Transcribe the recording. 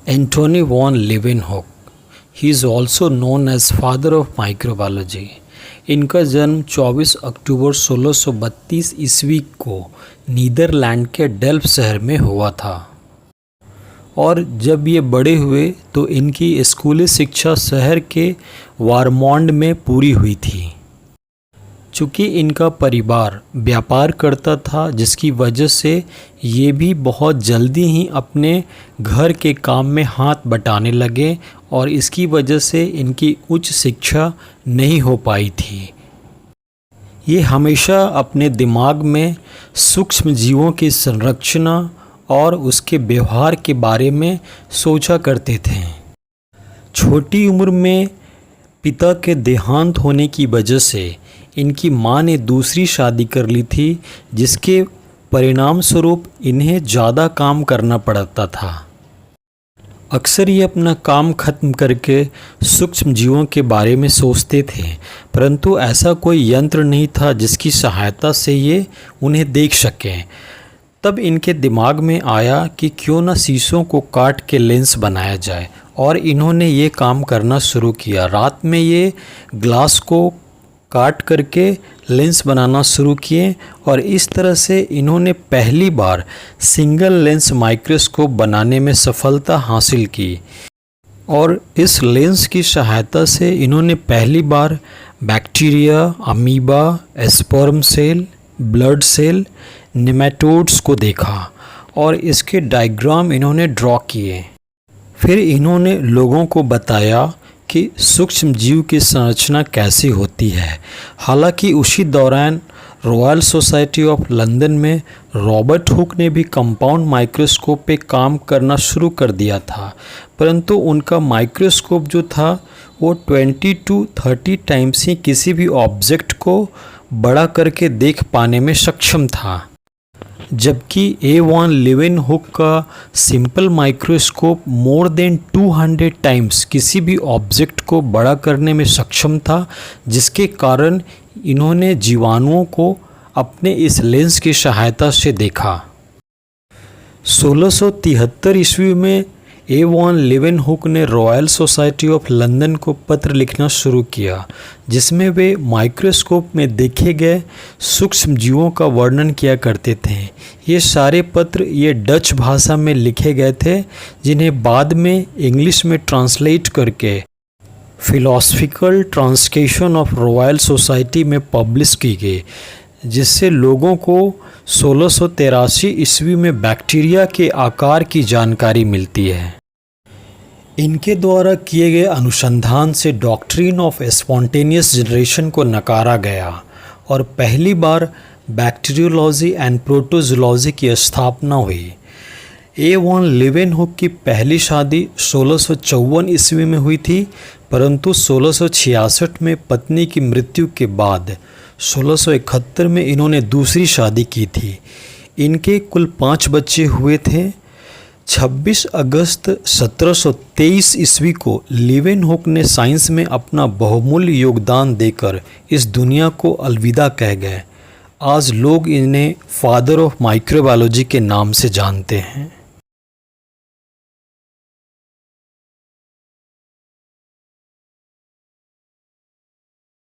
Antony von Leeuwenhoek. He is also known as father of microbiology. इनका जन्म 24 अक्टूबर 1632 ईस्वी को नीदरलैंड के डेल्फ्ट शहर में हुआ था और जब ये बड़े हुए तो इनकी स्कूली शिक्षा शहर के वारमॉन्ड में पूरी हुई थी। चूँकि इनका परिवार व्यापार करता था जिसकी वजह से ये भी बहुत जल्दी ही अपने घर के काम में हाथ बटाने लगे और इसकी वजह से इनकी उच्च शिक्षा नहीं हो पाई थी। ये हमेशा अपने दिमाग में सूक्ष्म जीवों की संरचना और उसके व्यवहार के बारे में सोचा करते थे। छोटी उम्र में पिता के देहांत होने की वजह से इनकी मां ने दूसरी शादी कर ली थी जिसके परिणाम स्वरूप इन्हें ज़्यादा काम करना पड़ता था। अक्सर ये अपना काम खत्म करके सूक्ष्म जीवों के बारे में सोचते थे, परंतु ऐसा कोई यंत्र नहीं था जिसकी सहायता से ये उन्हें देख सकें। तब इनके दिमाग में आया कि क्यों न शीशों को काट के लेंस बनाया जाए और इन्होंने ये काम करना शुरू किया। रात में ये ग्लास को काट करके लेंस बनाना शुरू किए और इस तरह से इन्होंने पहली बार सिंगल लेंस माइक्रोस्कोप बनाने में सफलता हासिल की और इस लेंस की सहायता से इन्होंने पहली बार bacteria, amoeba, sperm cell, blood cell, nematodes को देखा और इसके डायग्राम इन्होंने ड्रॉ किए। फिर इन्होंने लोगों को बताया कि सूक्ष्म जीव की संरचना कैसी होती है। हालांकि उसी दौरान रॉयल सोसाइटी ऑफ लंदन में रॉबर्ट हुक ने भी कंपाउंड माइक्रोस्कोप पे काम करना शुरू कर दिया था, परंतु उनका माइक्रोस्कोप जो था वो 20 to 30 टाइम्स ही किसी भी ऑब्जेक्ट को बड़ा करके देख पाने में सक्षम था, जबकि ए वॉन लीवेनहुक का simple microscope more than 200 times किसी भी ऑब्जेक्ट को बड़ा करने में सक्षम था, जिसके कारण इन्होंने जीवाणुओं को अपने इस लेंस की सहायता से देखा। 1673 ईस्वी में ए वॉन लीवेनहुक ने रॉयल सोसाइटी ऑफ लंदन को पत्र लिखना शुरू किया जिसमें वे माइक्रोस्कोप में देखे गए सूक्ष्म जीवों का वर्णन किया करते थे। ये सारे पत्र ये डच भाषा में लिखे गए थे जिन्हें बाद में इंग्लिश में ट्रांसलेट करके philosophical translation of royal society में पब्लिश की गई, जिससे लोगों को 1683 ईस्वी में बैक्टीरिया के आकार की जानकारी मिलती है। इनके द्वारा किए गए अनुसंधान से डॉक्ट्रिन ऑफ स्पॉन्टेनियस जनरेशन को नकारा गया और पहली बार बैक्टीरियोलॉजी एंड प्रोटोजोलॉजी की स्थापना हुई। ए वॉन लीवेनहुक की पहली शादी 1654 ईस्वी में हुई थी, परंतु 1666 में पत्नी की मृत्यु के बाद 1671 में इन्होंने दूसरी शादी की थी। इनके कुल 5 बच्चे हुए थे। 26 अगस्त 1723 ईस्वी को लीवेनहुक ने साइंस में अपना बहुमूल्य योगदान देकर इस दुनिया को अलविदा कह गए। आज लोग इन्हें फादर ऑफ माइक्रोबायोलॉजी के नाम से जानते हैं।